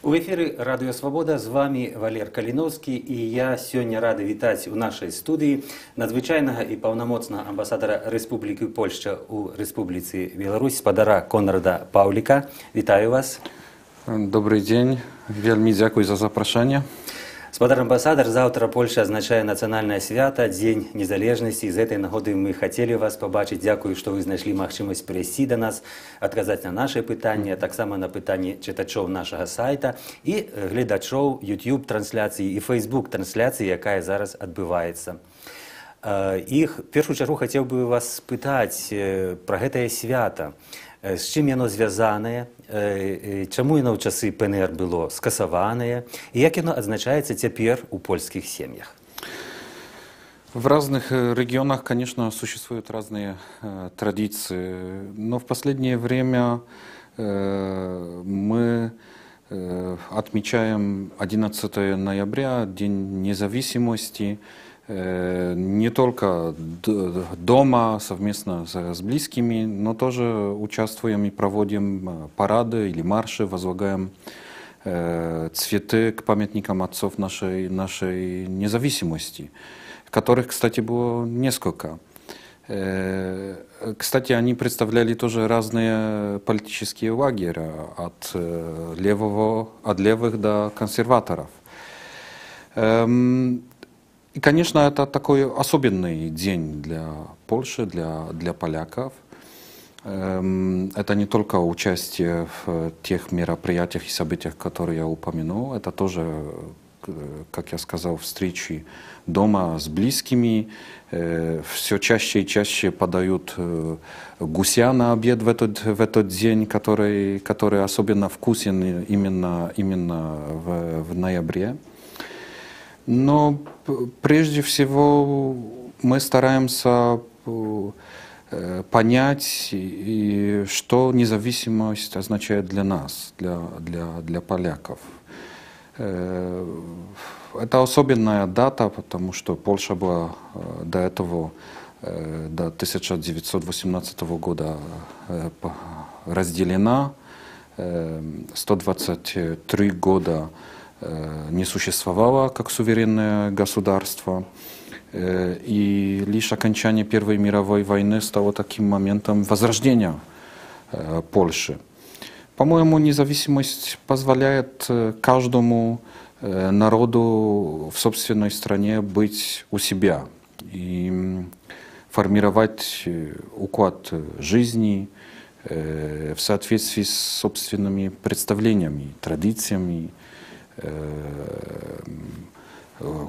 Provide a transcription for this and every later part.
У эфіры радыё Свабода, з вами Валер Каліновскі, і я сёння рады вітаць у нашай студыі надзвычайнага і паўнамоцнага амбасадара Рэспублікі Польшча ў Рэспубліцы Беларусь, спадара Конрада Паўліка. Вітаю вас. Добрый день. Вельмі дзякуй за запрашэнне. Спадар амбасадар, заўтра Польша адзначае нацыянальнае свята, Дзень незалежнасці. З гэтай нагоды мы хацелі вас пабачыць. Дзякую, што вы знайшлі магчымасць прыйсці да нас, адказаць на нашы пытанні, таксама на пытанні чытачоў нашага сайта і гледачоў YouTube-трансляцыі і Facebook-трансляцыі, якая зараз адбываецца. І в першую чаргу хацеў бы вас спытаць пра гэтае свята. З чым яно звязанае, чаму яно ў часы ПНР было скасаванае, і як яно адзначаецца цяпер у польскіх сем'ях? В разных регионах, конечно, существуют разные традиции, но в последнее время мы отмечаем 11 ноября, День независимости, не только дома совместно с близкими, но тоже участвуем и проводим парады или марши, возлагаем цветы к памятникам отцов нашей независимости, которых, кстати, было несколько. Кстати, они представляли тоже разные политические лагеря, от левых до консерваторов. И, конечно, это такой особенный день для Польши, для поляков. Это не только участие в тех мероприятиях и событиях, которые я упомянул, это тоже, как я сказал, встречи дома с близкими. Все чаще и чаще подают гуся на обед в этот день, который особенно вкусен именно в ноябре. Но прежде всего мы стараемся понять, что независимость означает для нас, для поляков. Это особенная дата, потому что Польша была до этого, до 1918 года разделена, 123 года не существовало как суверенное государство, и лишь окончание Первой мировой войны стало таким моментом возрождения Польши. По-моему, независимость позволяет каждому народу в собственной стране быть у себя и формировать уклад жизни в соответствии с собственными представлениями, традициями,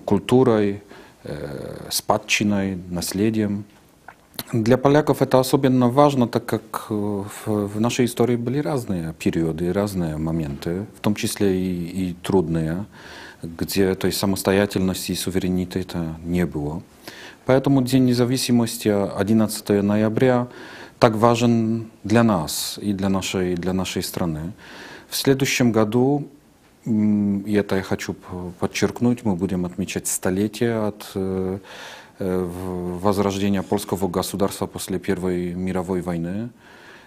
культурой, спадщиной, наследием. Для поляков это особенно важно, так как в нашей истории были разные периоды, разные моменты, в том числе и трудные, где той самостоятельности и суверенитета не было. Поэтому День независимости 11 ноября так важен для нас и для нашей страны. В следующем году, и это я хочу подчеркнуть, мы будем отмечать столетие от возрождения польского государства после Первой мировой войны,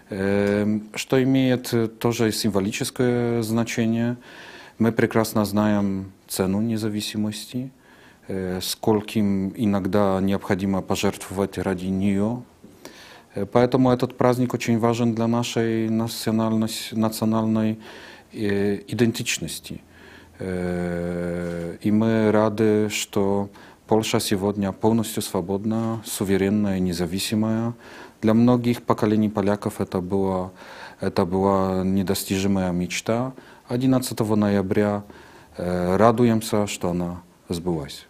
что имеет тоже символическое значение. Мы прекрасно знаем цену независимости, скольким иногда необходимо пожертвовать ради нее. Поэтому этот праздник очень важен для нашей национальной идентичности. И мы рады, что Польша сегодня полностью свободна, суверенная, независимая. Для многих поколений поляков это была недостижимая мечта. 11 ноября радуемся, что она сбылась.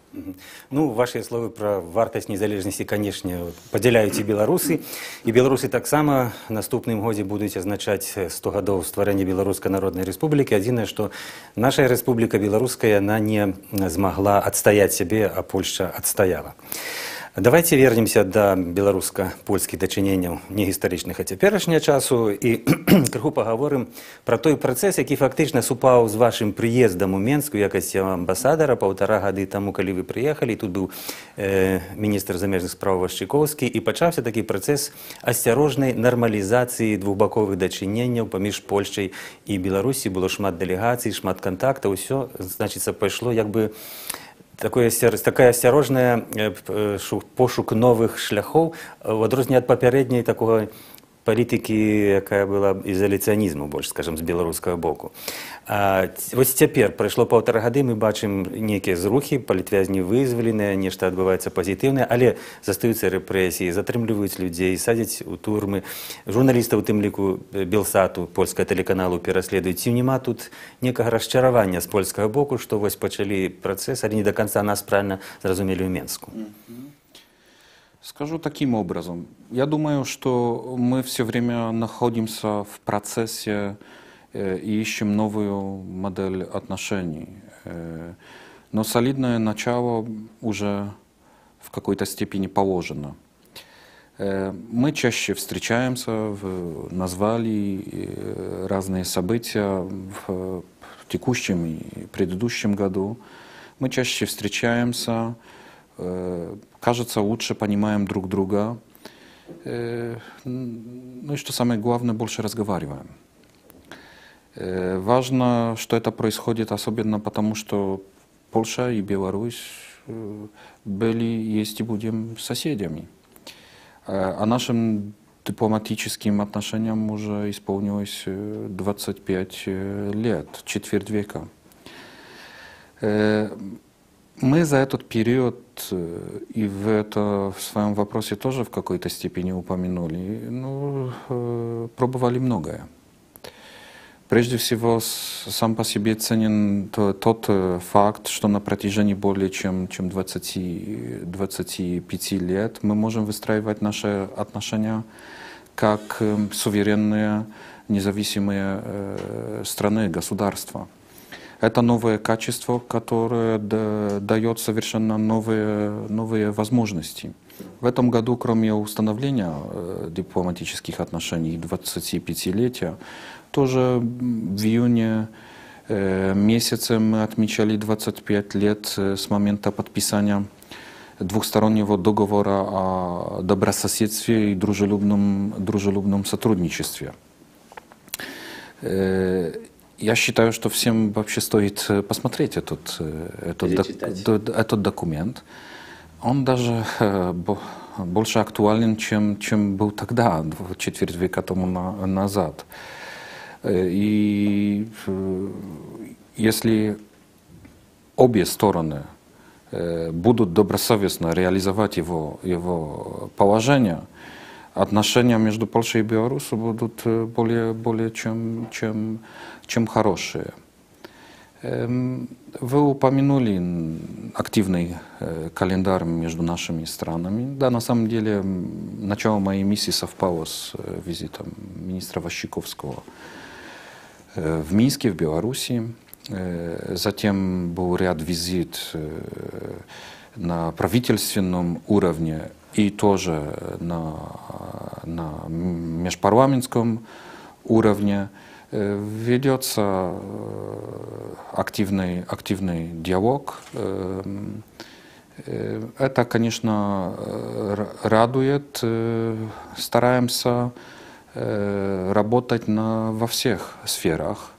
Ну, ваши словы про вартасць незалежнасці, канешне, падзяляюць і беларусы. І беларусы таксама наступным годзе будуць азначаць 100 гадоў стварэння Беларускай Народнай Рэспублікі. Адзінае, што наша рэспубліка беларуская, яна не змагла адстаяць сябе, а Польшча адстаяла. Давайте вернемся до беларуска-польскіх дачыненняў не гістарычных, а цяперашняга часу і крыху пагаворым пра той працэс, які фактычна супаў з вашым прыездам у Менск у якасці амбасадара 1,5 гады таму, калі вы прыехалі. Тут быў міністр замежных спраў Вашчыкоўскі, і пачаўся такі працэс асцярожнай нармалізацыі двухбаковых дачыненняў паміж Польшчай і Беларусі. Было шмат дэлегацый, шмат кантактаў, усё, значыцца, пайшло як бы такая асцярожная пошук новых шляхоў, у адрозненне ад папярэдняй такога палітыкі, якая была ізаляцыянізму больш, скажам, з беларускага боку. Вось цяпер прайшло 1,5 гады, мы бачым нейкія зрухі, палітвязні вызваленыя, нешта адбываецца пазітыўнае, але застаюцца рэпрэсіі, затрымліваюць людзей, садзяць у турмы. Журналістаў, у тым ліку Белсату, польскага тэлеканалу, пераследуюць. Ці няма тут некага расчаравання з польскага боку, што вось пачалі працэс, але не до конца нас правильно зразумелі ў Менску? Скажу таким образом. Я думаю, что мы все время находимся в процессе и ищем новую модель отношений. Но солидное начало уже в какой-то степени положено. Мы чаще встречаемся, назвали разные события в текущем и предыдущем году. Мы чаще встречаемся, кажется, лучше понимаем друг друга. Ну и что самое главное, больше разговариваем. Важно, что это происходит особенно потому, что Польша и Беларусь были, есть и будем соседями. А нашим дипломатическим отношениям уже исполнилось 25 лет, четверть века. Мы за этот период, и в своем вопросе тоже в какой-то степени упомянули, пробовали многое. Прежде всего, сам по себе ценен тот факт, что на протяжении более чем 25 лет мы можем выстраивать наши отношения как суверенные, независимые страны, государства. Это новое качество, которое дает совершенно новые возможности. В этом году, кроме установления дипломатических отношений 25-летия, тоже в июне месяце мы отмечали 25 лет с момента подписания двухстороннего договора о добрососедстве и дружелюбном сотрудничестве. Я считаю, что всем вообще стоит посмотреть этот документ. Он даже больше актуален, чем был тогда, четверть века тому назад. И если обе стороны будут добросовестно реализовать его положение, отношения между Польшей и Беларусью будут более чем хорошие. Вы упомянули активный календарь между нашими странами. Да, на самом деле, начало моей миссии совпало с визитом министра Ващиковского в Минске, в Беларуси. Затем был ряд визитов на правительственном уровне и тоже на межпарламентском уровне. Ведется активный диалог. Это, конечно, радует. Стараемся работать во всех сферах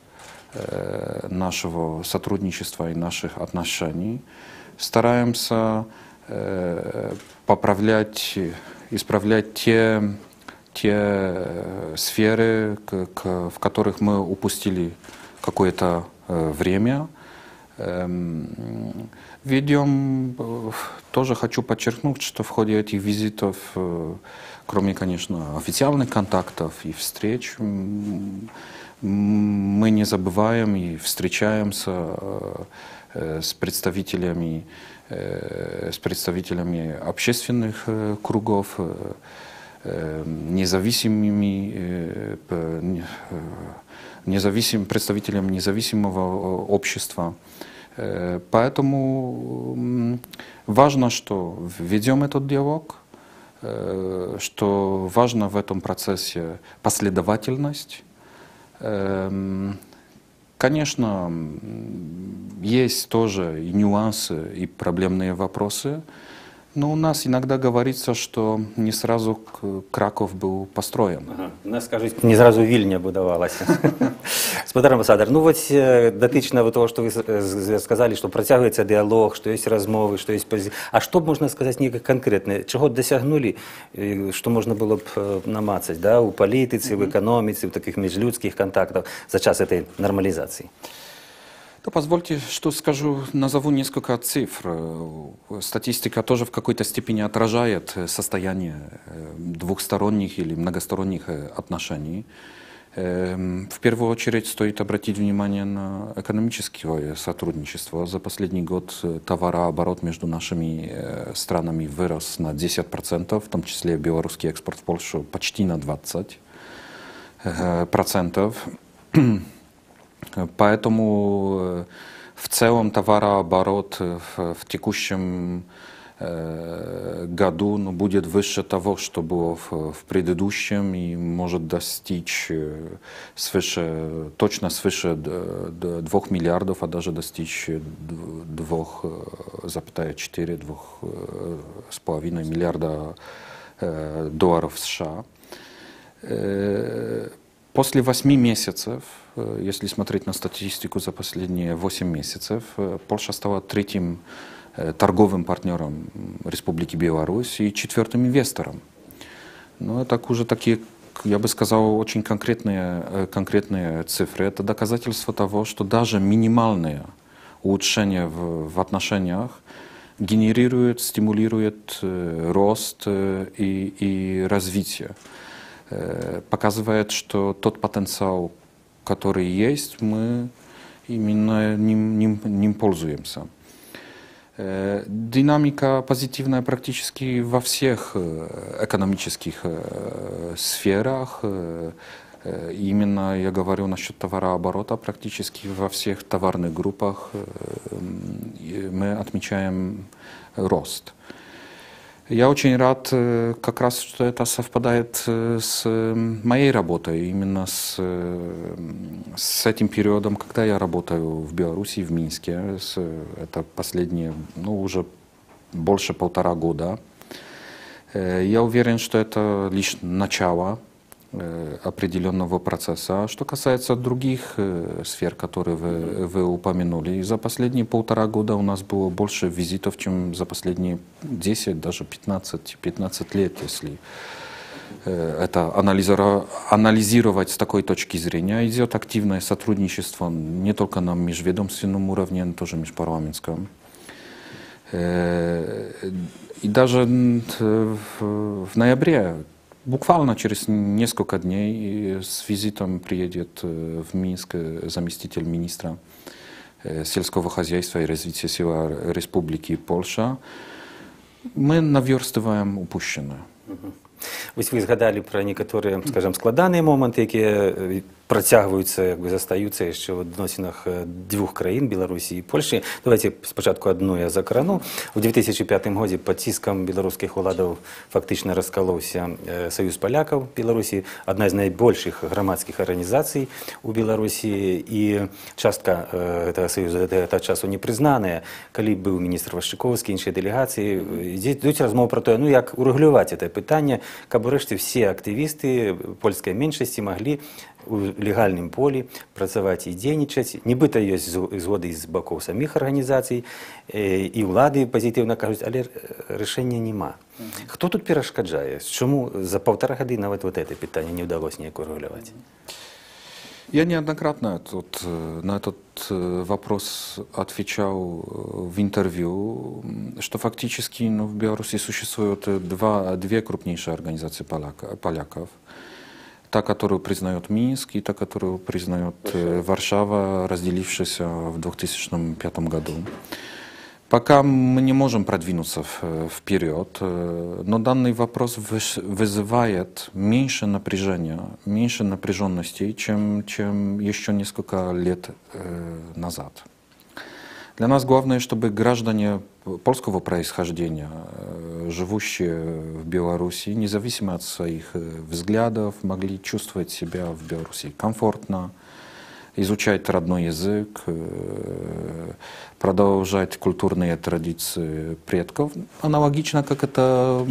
нашего сотрудничества и наших отношений. Стараемся исправлять те сферы, в которых мы упустили какое-то время. Ведем, тоже хочу подчеркнуть, что в ходе этих визитов, кроме, конечно, официальных контактов и встреч, мы не забываем и встречаемся с представителями общественных кругов, представителям независимого общества. Поэтому Важно, что ведем этот диалог, что важно в этом процессе последовательность. Конечно, есть тоже и нюансы, и проблемные вопросы, но у нас иногда говорится, что не сразу Краков был построен. Ага. У нас, кажуть, не зразу Вільня будувалася. Господар амбасадар, ну ось дотично того, что вы сказали, что протягивается диалог, что есть размовы, что есть позиция. А что можно сказать некое конкретное? Чего досягнули, что можно было бы намацать, да, у политицы, в экономике, в таких межлюдских контактах за час этой нормализации? То позвольте, что скажу, назову несколько цифр. Статистика тоже в какой-то степени отражает состояние двухсторонних или многосторонних отношений. В первую очередь стоит обратить внимание на экономическое сотрудничество. За последний год товарооборот между нашими странами вырос на 10%, в том числе белорусский экспорт в Польшу почти на 20%. Поэтому в целом товарооборот в текущем году будет выше того, что было в предыдущем, и может достичь точно свыше 2 миллиардов, а даже достичь 2,4-2,5 миллиарда долларов США. После 8 месяцев, если смотреть на статистику за последние 8 месяцев, Польша стала третьим торговым партнером Республики Беларусь и четвертым инвестором. Но это уже такие, я бы сказал, очень конкретные цифры. Это доказательство того, что даже минимальные улучшения в отношениях генерируют, стимулируют рост и развитие. Показывает, что тот потенциал, который есть, мы именно ним пользуемся. Динамика позитивная практически во всех экономических сферах. Именно я говорю насчет товарооборота, практически во всех товарных группах мы отмечаем рост. Я очень рад, как раз, что это совпадает с моей работой, именно с этим периодом, когда я работаю в Беларуси, в Минске. Это последние, уже больше 1,5 года. Я уверен, что это лишь начало определенного процесса. Что касается других сфер, которые вы упомянули, за последние 1,5 года у нас было больше визитов, чем за последние 10, даже 15 лет, если это анализировать с такой точки зрения. Идет активное сотрудничество не только на межведомственном уровне, но тоже межпарламентском. И даже в ноябре, буквально через несколько дней, с визитом приедет в Минск заместитель министра сельского хозяйства и развития села Республики Польша. Мы наверстываем упущенное. Ось ви згадали про некоторі, скажімо, складані моменти, які протягуються, якби застаються ще в відносинах двох країн, Білорусі і Польщі. Давайте спочатку одну я закрану. У 2005 році під тиском білоруських владів фактично розколовся Союз поляків Білорусі, одна з найбільших громадських організацій у Білорусі, і частка цього союзу до того часу не признана. Коли був міністр Ващиковський, інші делегації, йдуть розмови про те, як урегулювати це питання, каб урешті всі активісти польської меншості могли у легальным поле працаваць і дзейнічаць. Нібыта ёсць згоды з бакоў саміх арганізацый, і ўлады пазітыўна кажуць, але рашэння няма. Хто тут перашкаджае? Чаму за 1,5 гады нават вот это питание не удалось неяк урегуляваць? Я неоднократно на этот вопрос отвечал в интервью, что фактически в Беларуси существуют две крупнейшие организации поляков. Та, которую признает Минск, и та, которую признает Варшава, разделившаяся в 2005 году. Пока мы не можем продвинуться вперед, но данный вопрос вызывает меньше напряжения, меньше напряженности, чем еще несколько лет назад. Для нас главное, чтобы граждане польского происхождения, живущие в Беларуси, независимо от своих взглядов, могли чувствовать себя в Беларуси комфортно, изучать родной язык, продолжать культурные традиции предков, аналогично, как это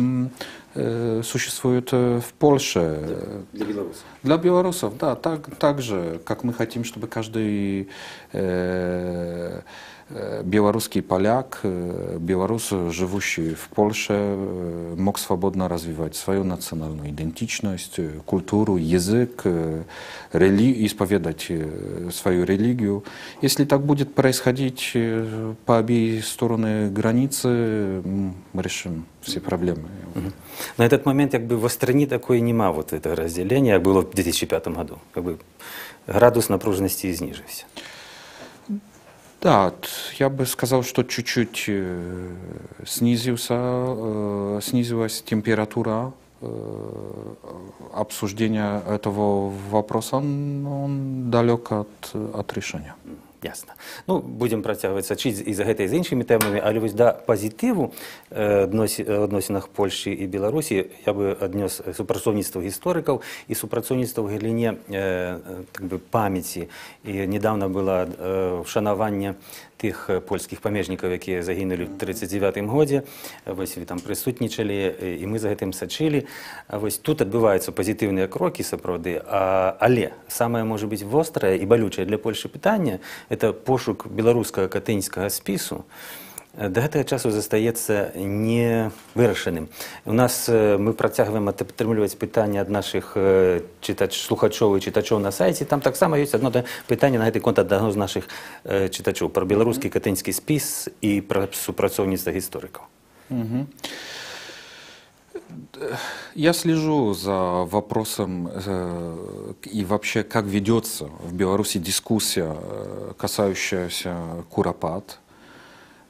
существует в Польше. Для белорусов. Для белорусов, да, так же, как мы хотим, чтобы каждый белорусский поляк, белорус, живущий в Польше, мог свободно развивать свою национальную идентичность, культуру, язык, исповедать свою религию. Если так будет происходить по обеим сторонам границы, мы решим все проблемы. На этот момент в стране такой нема вот это разделение, как было в 2005 году. Градус напруженности изнижился. Да, я бы сказал, что чуть-чуть снизилась температура обсуждения этого вопроса, но он далек от решения. Ясно. Ну, будем працягваць сачыць і за гэтай з іншымі тэмамі, але вось да пазітыву адносінах Польшчы і Беларусі я бы аднёс супрацоўніцтва гісторыкаў і супрацоўніцтва ў галіне памяці. І недавно было вшанаванне тых польскіх памежнікаў, якія загінулі ў 1939 годзе. Вось вы там прысутнічалі, і мы за гэтым сачылі. Вось тут адбываюцца пазітыўныя крокі, сапраўды, але самае, можа быць, вострае і балючае для Польшчы пытанне – это пошук беларускага катынскага спісу. Да гэтага часу застаецца не вырашаным. У нас мы працягваем атрымліваць пытанні ад нашых слухачоў і чытачоў на сайце. Там таксама ёсць адно пытанне на гэты конт ад аднаго з нашых чытачоў пра беларускі катынскі спіс і пра супрацоўніцтва гісторыкаў. Я слежу за вопросом и вообще, как ведется в Беларуси дискуссия, касающаяся Куропат.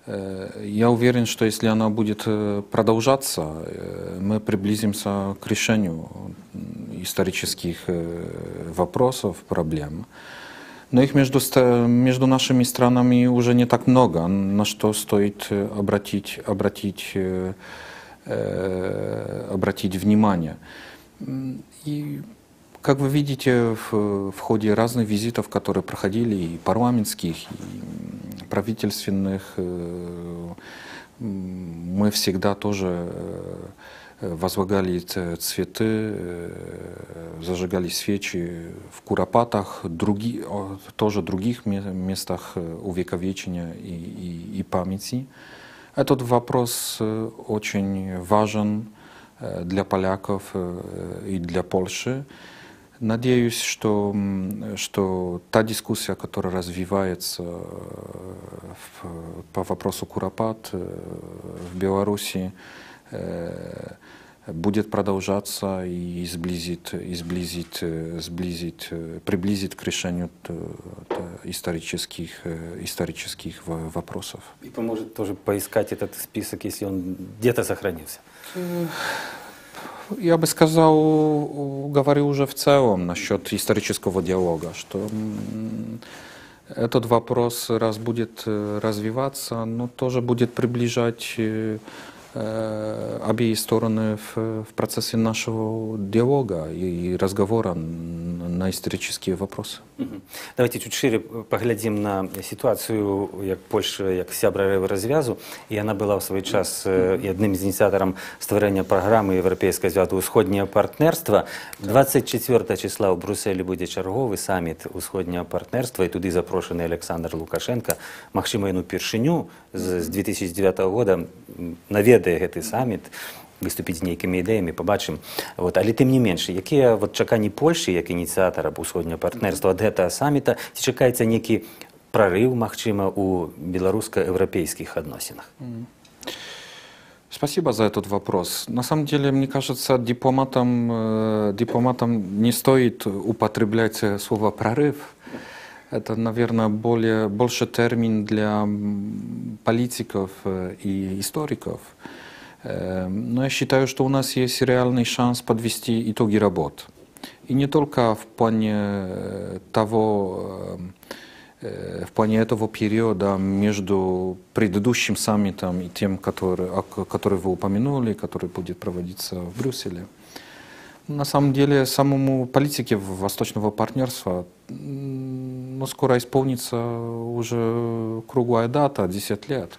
Я уверен, что если она будет продолжаться, мы приблизимся к решению исторических вопросов, проблем. Но их между нашими странами уже не так много, на что стоит обратить внимание. И, как вы видите, в ходе разных визитов, которые проходили, и парламентских, и правительственных, мы всегда тоже возлагали цветы, зажигали свечи в Куропатах, тоже других местах увековечения и памяти. Этот вопрос очень важен для поляков и для Польши. Надеюсь, что та дискуссия, которая развивается по вопросу Куропат в Беларуси, будет продолжаться и приблизит к решению исторических вопросов. И поможет тоже поискать этот список, если он где-то сохранился. Я бы сказал, говорю уже в целом насчет исторического диалога, что этот вопрос, раз будет развиваться, но тоже будет приближать обе стороны в процессе нашего диалога и разговора на исторические вопросы. Давайте чуть шире поглядим на ситуацию, як Польша, як сябра развязу. И она была в свой час и одним из инициаторов створения программы Европейского зв'язку «Усходнее партнерство». 24 числа в Брюсселі буде черговий саміт «Усходнього партнерства», і туди запрошений Олександр Лукашенко. Махчима, він упершыню з 2009 года наведае гэты саміт, выступіць з нейкімі ідэямі, пабачым. Але тым не менш, якія чаканні Польшчы як ініцыятара усходняга партнерства ад гэтага саміта, ці чакаецца нейкі прорыв, махчима, у белорусско-европейских отношениях? Спасибо за этот вопрос. На самом деле, мне кажется, дипломатам не стоит употреблять слово «прорыв». Это, наверное, больше термин для политиков и историков. Но я считаю, что у нас есть реальный шанс подвести итоги работ. И не только в плане того, в плане этого периода между предыдущим саммитом и тем, который вы упомянули, который будет проводиться в Брюсселе. На самом деле, самому политике Восточного партнерства скоро исполнится уже круглая дата, 10 лет.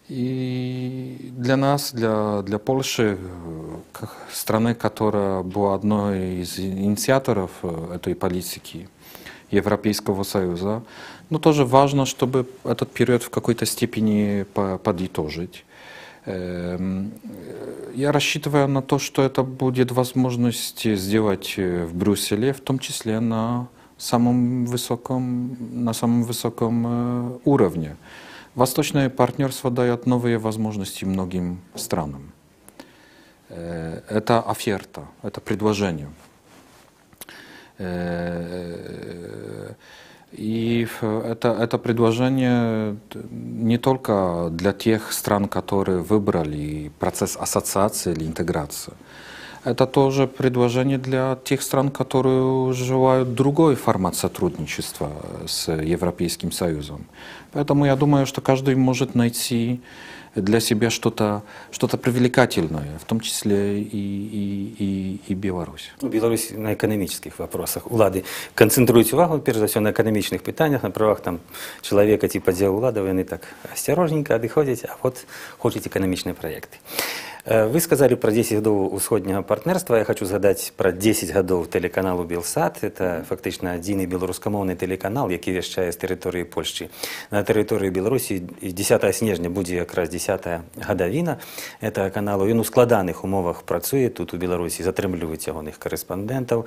И для нас, для Польши, как страны, которая была одной из инициаторов этой политики Европейского Союза, тоже важно, чтобы этот период в какой-то степени подытожить. Я рассчитываю на то, что это будет возможность сделать в Брюсселе, в том числе на самом высоком уровне. Восточное партнерство дает новые возможности многим странам. Это оферта, это предложение. И это предложение не только для тех стран, которые выбрали процесс ассоциации или интеграции. Это тоже предложение для тех стран, которые желают другой формат сотрудничества с Европейским Союзом. Поэтому я думаю, что каждый может найти для себя что-то привлекательное, в том числе и Беларусь. Білорусь на економічних вопросах улады концентрують увагу, перш за все, на економічних питаннях, на правах чоловіка, типу діл улады, вони так осторожненько відходять, а от хочуть економічні проєкти. Вы сказали про 10 годов усходнего партнерства. Я хочу згадать про 10 годов телеканалу Белсат. Это фактично один белорусскомовный телеканал, який вещає з території Польщі. На території Білорусі 10 снежня буде якраз 10-та годовина этого каналу. Він у складаних умовах працює тут у Білорусі, затрымліваюць ягоних кореспондентів.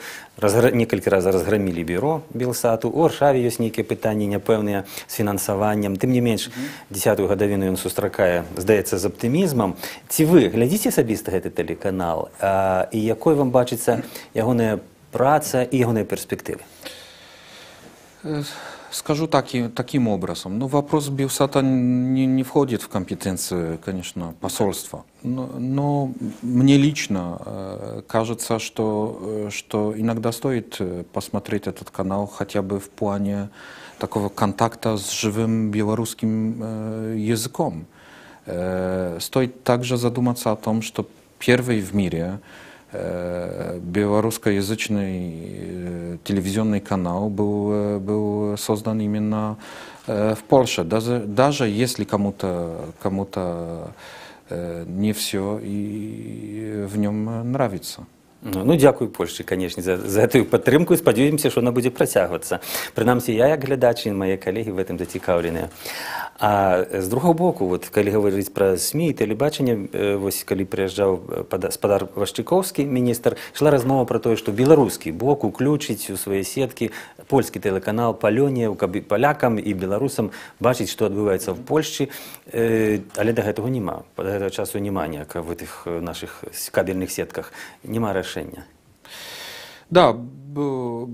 Некалькі разів розгромили бюро Белсату. У Варшаві ёсць нейкія пытанні няпэўныя з фінансаваннем. Тым не менш, 10-ту годовину ён сустракае, здаецца, з аптымізмам. Ці вы глядзіце асабіста гэты тэлеканал? І якой вам бачыцца ягоная праца и ягоныя перспективы? Скажу таким образом. Вопрос Белсата не входит в компетенцию, конечно, посольства. Но мне лично кажется, что иногда стоит посмотреть этот канал хотя бы в плане такого контакта с живым белорусским языком. Стоит также задуматься о том, что первый в мире белорусскоязычный телевизионный канал был создан именно в Польше. Даже если кому-то не все и в нем нравится. Дякую Польші, конечно, за эту підтримку і сподіваємося, що вона буде працягватися. Принаймні, я як глядач і мої колеги в этом зацікавлені. А з другого боку, коли говорить про СМІ і телебачення, коли приїжджав спадар Вашчыковскі, міністр, йшла розмова про те, що білоруський бок уключить у свої сітки польський телеканал Пальоні, полякам і білорусам бачить, що відбувається в Польщі, але до цього нема. До цього часу нема ніяк в цих наших кабельних сітках, нема рішення. Да, был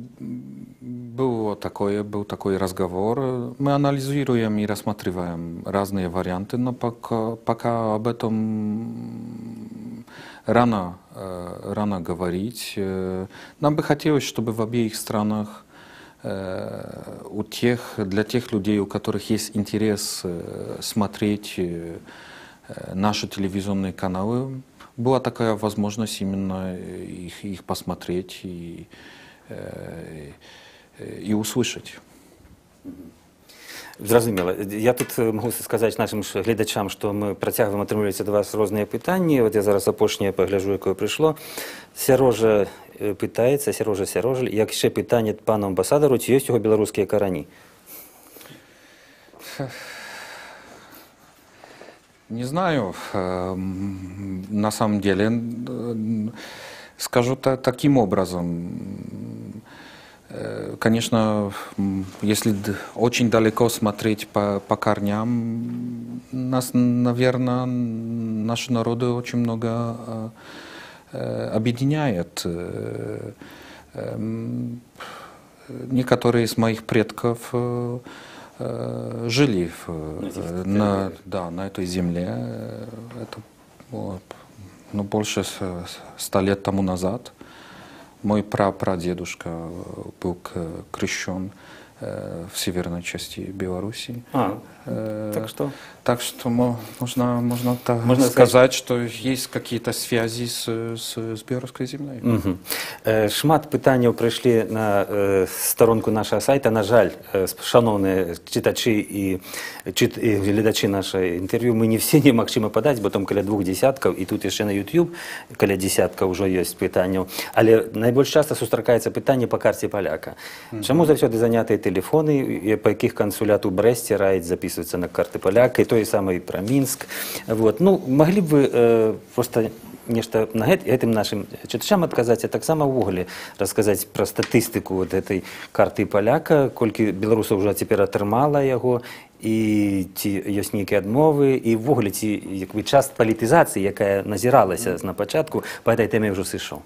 такой разговор. Мы анализируем и рассматриваем разные варианты, но пока об этом рано говорить. Нам бы хотелось, чтобы в обеих странах для тех людей, у которых есть интерес смотреть наши телевизионные каналы, была такая возможность именно их посмотреть и услышать. Зрозуміло. Я тут можу сказати нашим глядачам, що ми протягуємо отримувати до вас різні питання. От я зараз опошнє погляжу, яке прийшло. Сережа питається, Сережа, як ще питання пану амбасадору, чи є його білоруські корені? Не знаю, на самом деле, скажу таким образом. Конечно, если очень далеко смотреть по корням, нас, наверное, наши народы очень много объединяет. Некоторые из моих предков жили на этой земле. Это было, больше 100 лет тому назад. Мой прапрадедушка был крещен в северной части Белоруссии. Так что? Так что можно сказать, что есть какие-то связи с белорусской землей. Шмат пытанняў прыйшлі на сторонку нашего сайта. На жаль, шановные читачи и глядачи нашего интервью, мы не все немагчыма падаць, бо там каля 2 десяткаў, і тут яшчэ на YouTube каля десятка ўжо ёсць пытанняў. Але найбольш часта сустракаецца пытанне па карце паляка. Чаму заўсёды занятыя тэлефоны, па якіх кансулят у Брэсце раіць записываться на карты паляка, і той самый про Мінск. Вот. Ну, могли б вы просто нешта на гэтым нашим чытачам адказаць, а таксама ўвогуле расказаць пра статыстыку вот этой карты паляка, колькі беларусаў ўжо цяпер атрымала яго, і ці ёсць нейкія адмовы, і ўвогуле ці як бы час палітызацыі, якая назіралася на пачатку, па этой тэме ўжо сышоў.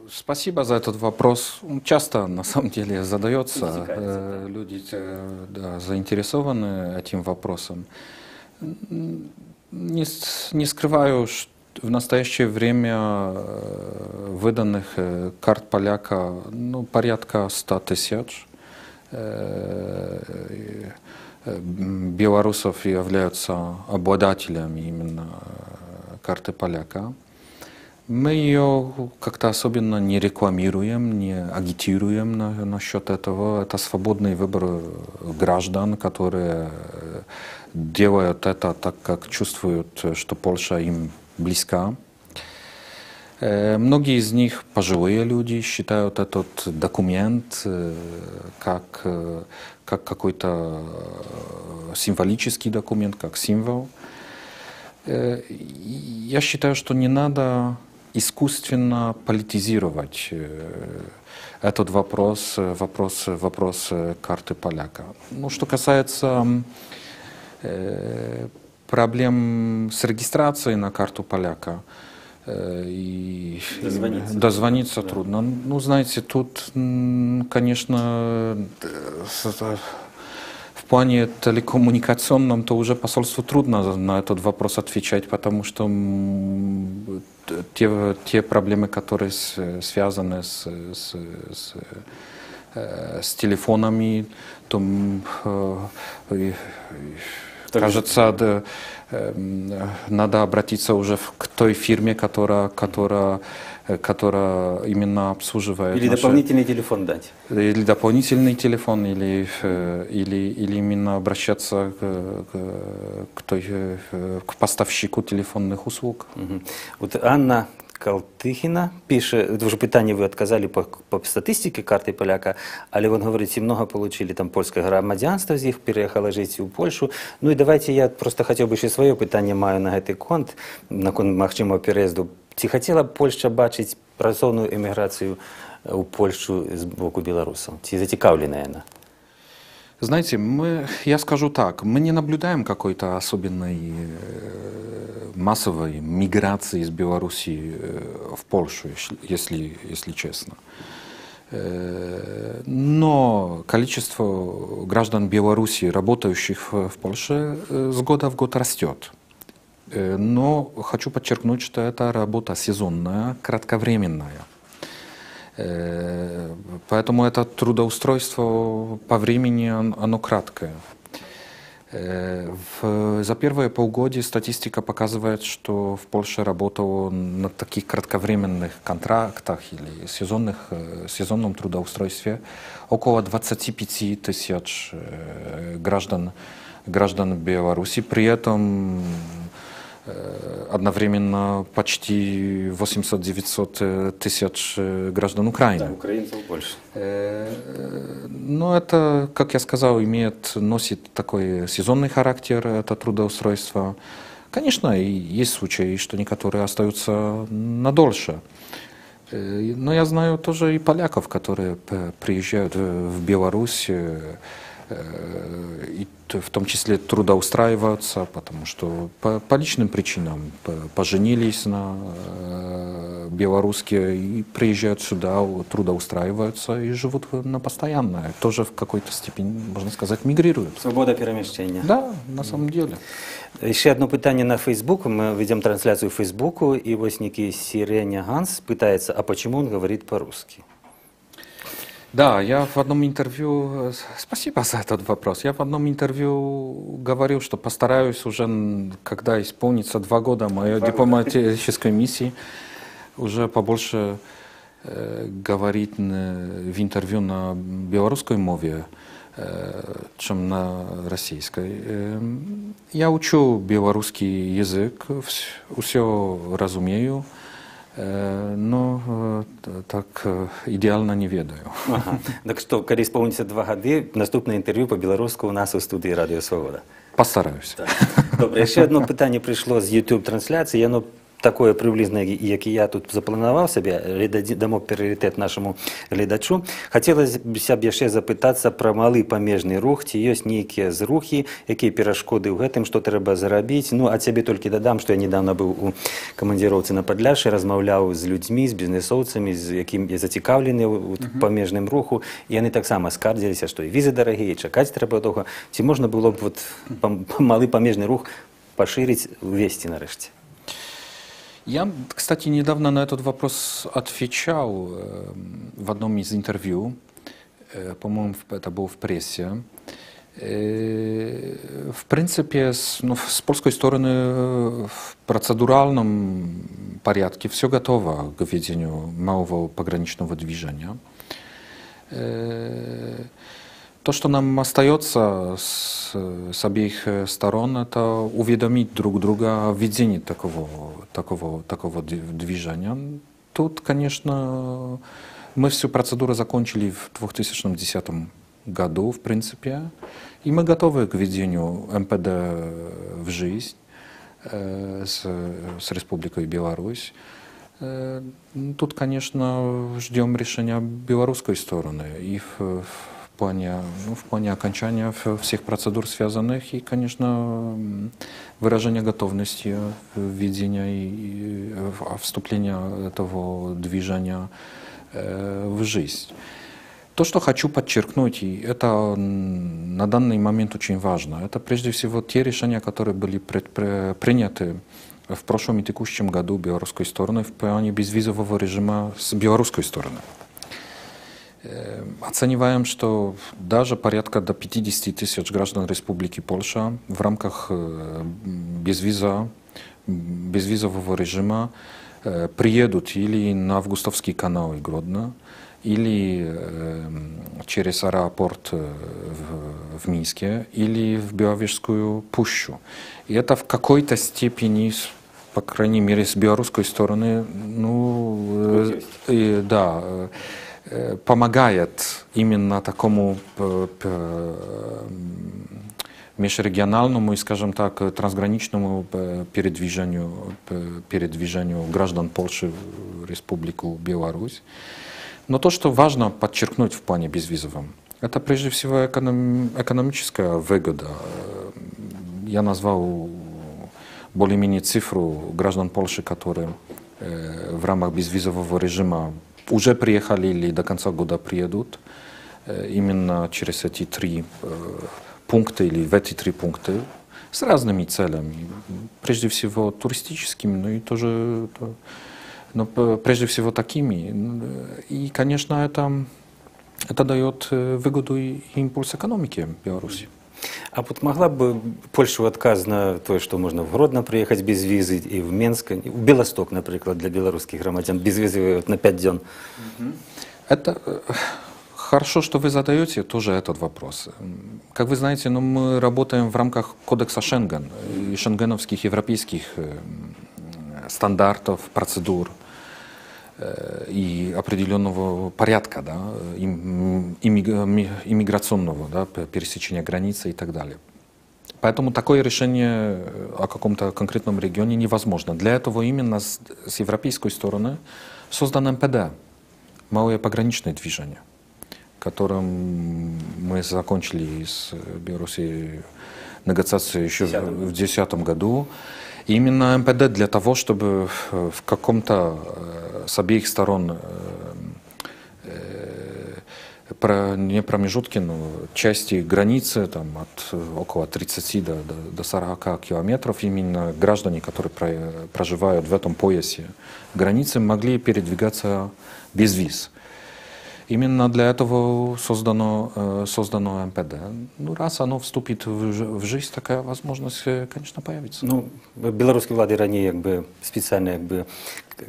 Спасибо за этот вопрос. Он часто, на самом деле, задается. Люди заинтересованы этим вопросом. Не скрываю, что в настоящее время выданных карт поляка порядка 100 тысяч. Белорусов являются обладателями именно карты поляка. Мы ее как-то особенно не рекламируем, не агитируем насчет этого. Это свободный выбор граждан, которые делают это так, как чувствуют, что Польша им близка. Многие из них, пожилые люди, считают этот документ как какой-то символический документ, как символ. Я считаю, что не надо искусственно политизировать этот вопрос карты поляка. Ну, что касается проблем с регистрацией на карту поляка, дозвониться трудно. Ну, знаете, тут, конечно, в плане телекоммуникационном то уже посольству трудно на этот вопрос отвечать, потому что те проблемы, которые связаны с телефонами, то кажется, надо обратиться уже к той фирме, которая именно обслуживает. Или дополнительный телефон дать. Или дополнительный телефон, или именно обращаться к поставщику телефонных услуг. Вот Анна Калтыхіна піша, вже питання ви відказали по статистиці карти поляка, але він говорить, всі много получили там польське громадянство з їх, переїхало жити у Польщу. Ну і давайте я просто хотів би ще своє питання маю на цей конт, на конт махчимого переїзду. Чи хотіла б Польща бачити працовну еміграцію у Польщу з боку білорусів? Чи зацікавлена вона? Знаете, я скажу так, мы не наблюдаем какой-то особенной массовой миграции из Белоруссии в Польшу, если честно. Но количество граждан Белоруссии, работающих в Польше, с года в год растет. Но хочу подчеркнуть, что это работа сезонная, кратковременная. Поэтому это трудоустройство по времени, оно краткое. За первые полгода статистика показывает, что в Польше работало на таких кратковременных контрактах или сезонном трудоустройстве около 25 тысяч граждан Беларуси. При этом одновременно почти 800-900 тысяч граждан Украины. Да, украинцев больше. Но это, как я сказал, носит такой сезонный характер, это трудоустройство. Конечно, есть случаи, что некоторые остаются надольше. Но я знаю тоже и поляков, которые приезжают в Беларусь, и в том числе трудоустраиваются, потому что по личным причинам поженились на белорусские и приезжают сюда, трудоустраиваются и живут на постоянное. Тоже в какой-то степени, можно сказать, мигрируют. Свобода перемещения. Да, на самом деле. Еще одно питание на Facebook. Мы ведем трансляцию в Фейсбуку, и вот некий Сиреня Ганс пытается, а почему он говорит по-русски? Да, я в одном интервью, спасибо за этот вопрос, я в одном интервью говорил, что постараюсь уже, когда исполнится 2 года моей дипломатической миссии, уже побольше говорить в интервью на белорусской мове, чем на российской. Я учу белорусский язык, все разумею, но так идеально не ведаю. Ага. Так что, когда исполнится 2 года, наступное интервью по-белорусски у нас у студии Радио Свобода. Постараюсь. Так. Добре, ще одне питання прийшло з YouTube-трансляції, воно такое приблизно, як і я тут запланував собі, дамо пріоритет нашому глядачу. Хотілося б ще запитатися про малий паміжний рух, ці є нейкі зрухи, які перешкоди ў гэтым, што трэба зрабіць. Ну, а цябе толькі дадам, што я недавно быў у камандзіроўцы на Падляшшы, размаўляў з людзьмі, з бізнесоўцамі, з якімі зацікаўлены ў памежным руху, і яны таксама скардзіліся, што і візы дарагія, і чакаць трэба доўга. Ці можна было б малы памежны рух пашырыць, увесці нарэшце? Я, кстати, недавно на этот вопрос отвечал в одном из интервью, по-моему, это было в прессе. В принципе, с польской стороны в процедуральном порядке все готово к введению малого пограничного движения. То, что нам остается с обеих сторон, это уведомить друг друга о введении такого движения. Тут, конечно, мы всю процедуру закончили в 2010 году, в принципе, и мы готовы к введению МПД в жизнь с Республикой Беларусь. Тут, конечно, ждем решения белорусской стороны и в плане окончания всех процедур связанных и, конечно, выражения готовности введения и вступления этого движения в жизнь. То, что хочу подчеркнуть, и это на данный момент очень важно, это прежде всего те решения, которые были приняты в прошлом и текущем году белорусской стороной в плане безвизового режима с белорусской стороны. Оцениваем, что даже порядка до 50 тысяч граждан Республики Польша в рамках безвизового режима приедут или на Августовский канал и Гродно, или через аэропорт в Минске, или в Беловежскую пущу. И это в какой-то степени, по крайней мере, с белорусской стороны, помогает именно такому межрегиональному и, скажем так, трансграничному передвижению граждан Польши в Республику Беларусь. Но то, что важно подчеркнуть в плане безвизовом, это прежде всего экономическая выгода. Я назвал более-менее цифру граждан Польши, которые в рамках безвизового режима уже приехали или до конца года приедут именно через эти 3 пункта или в эти 3 пункта с разными целями, прежде всего туристическими, но и тоже, но прежде всего такими. И, конечно, это дает выгоду и импульс экономике Беларуси. А вот могла бы Польша отказ на то, что можно в Гродно приехать без визы, и в Минск, и в Белосток, например, для белорусских громадян, без визы на 5 дней? Это хорошо, что вы задаете тоже этот вопрос. Как вы знаете, мы работаем в рамках кодекса Шенген и шенгеновских европейских стандартов, процедур и определенного порядка, да, иммиграционного, да, пересечения границы и так далее. Поэтому такое решение о каком-то конкретном регионе невозможно. Для этого именно с европейской стороны создан МПД, малое пограничное движение, которым мы закончили с Беларусью негациации еще в 2010 году. И именно МПД для того, чтобы в каком-то с обеих сторон не промежутке, но части границы там, от около 30 до 40 километров, именно граждане, которые проживают в этом поясе границы, могли передвигаться без виз. Именно для этого создано МПД. Ну, раз оно вступит в жизнь, такая возможность, конечно, появится. Ну, белорусские влады ранее специально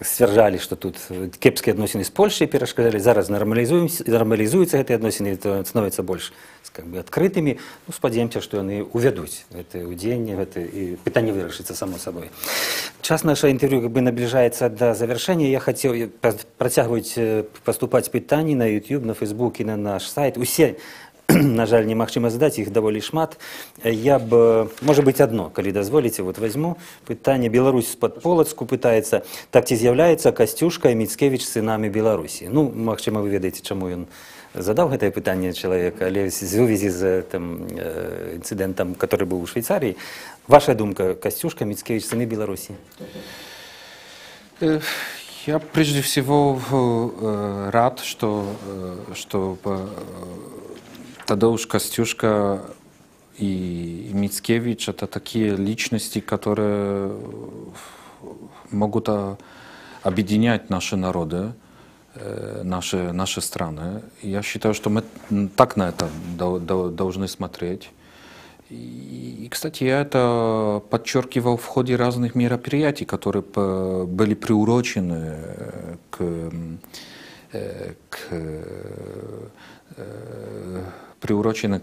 стверджали, что тут кепские отношения с Польшей перешкоджали. Зараз нормализуются эти отношения, то становятся больше открытыми. Ну, сподіваємося, что они уведут это удень, и питание вырешится само собой. Час наше интервью наближается до завершения. Я хотел протягивать, поступать питания на YouTube, на Facebook и на наш сайт. Усе, на жаль, немагчыма задать, их довольно шмат. Я бы, может быть, одно, коли дозволите, вот возьму питание. Беларусь з-пад Полацку пытается, так ці з'являецца Костюшка і Міцкевіч сынамі Беларусі. Ну, магчыма, вы ведаеце, чаму ён задал это питание человека, але в связи с инцидентом, который был в Швейцарии. Ваша думка, Костюшка, Мицкевич, сыны Беларуси? Я прежде всего рад, что Тадeusz Костюшка и Мицкевич — это такие личности, которые могут объединять наши народы, наши страны. Я считаю, что мы так на это должны смотреть. И, кстати, я это подчеркивал в ходе разных мероприятий, которые были приурочены к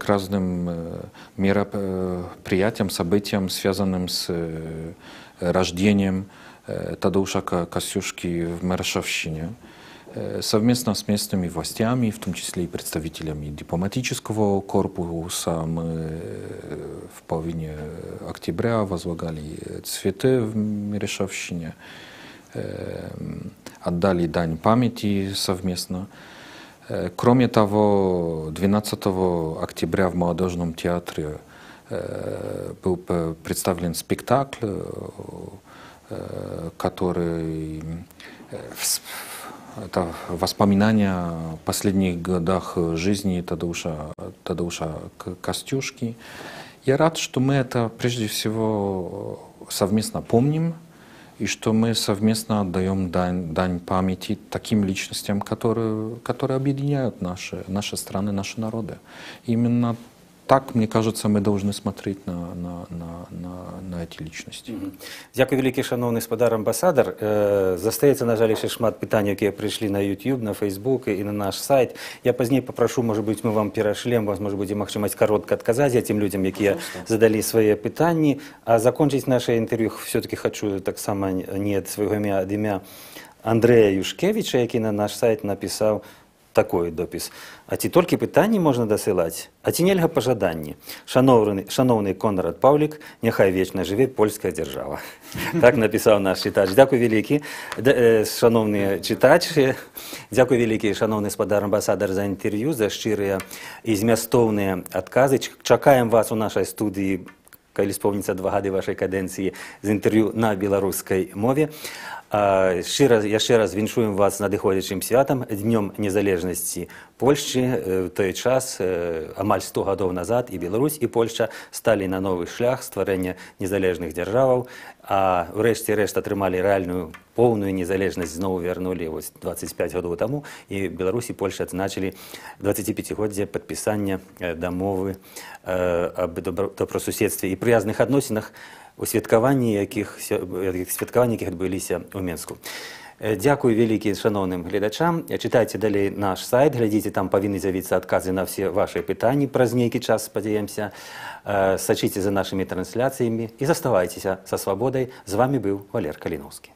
разным мероприятиям, событиям, связанным с рождением Тадеusza Костюшки в Мершавщине. Совместно с местными властями, в том числе и представителями дипломатического корпуса, мы в половине октября возлагали цветы в Мершавщине, отдали дань памяти совместно. Кроме того, 12 октября в Молодежном театре был представлен спектакль, который это воспоминания о последних годах жизни Тадеusza Костюшки. Я рад, что мы это прежде всего совместно помним, и что мы совместно отдаем дань памяти таким личностям, которые объединяют наши страны, наши народы. Именно так, мне кажется, мы должны смотреть на эти личности. Дякую великий, шановний господар амбасадар. Застається, на жаль, ще шмат питань, які прийшли на YouTube, на Facebook і на наш сайт. Я пізніше попрошу, може бути, ми вам перешлем, вас, може бути, можливість коротко відказати тим людям, які задали свої питання. А закінчити наше інтерв'ю все-таки хочу так само не від свого ім'я, а від ім'я Андрея Юшкевича, який на наш сайт написав такой допис. А ці тільки питання можна досилати, а ті нельга пожаданні. Шановний Конрад Павлік, нехай вічно живе польська держава. Так написав наш читач. Дякую великий, шановні читачі. Дякую великий, шановний господар амбасадар, за інтерв'ю, за щирі і змістовні відкази. Чекаємо вас у нашій студії, коли сповниться 2 роки вашої каденції, з інтерв'ю на білоруській мові. Я ще раз віншую вас з надходячим святом, Днем Незалежності Польщі. В той час, амаль 100 років назад, і Білорусь, і Польща стали на новий шлях створення незалежних держав, а врешті-решт отримали реальну повну незалежність, знову вернули ось 25 років тому, і Білорусь і Польща відзначили 25-годдя підписання домови об добросусідстві і приязних відносинах, у святкуванні яких відбулися у Мінську. Дякую великі шановним глядачам. Читайте далі наш сайт, глядите, там повинні з'явитися відкази на всі ваші питання праз некий час, сподіваємося. Сочите за нашими трансляціями і заставайтеся со свободою. З вами був Валер Калиновский.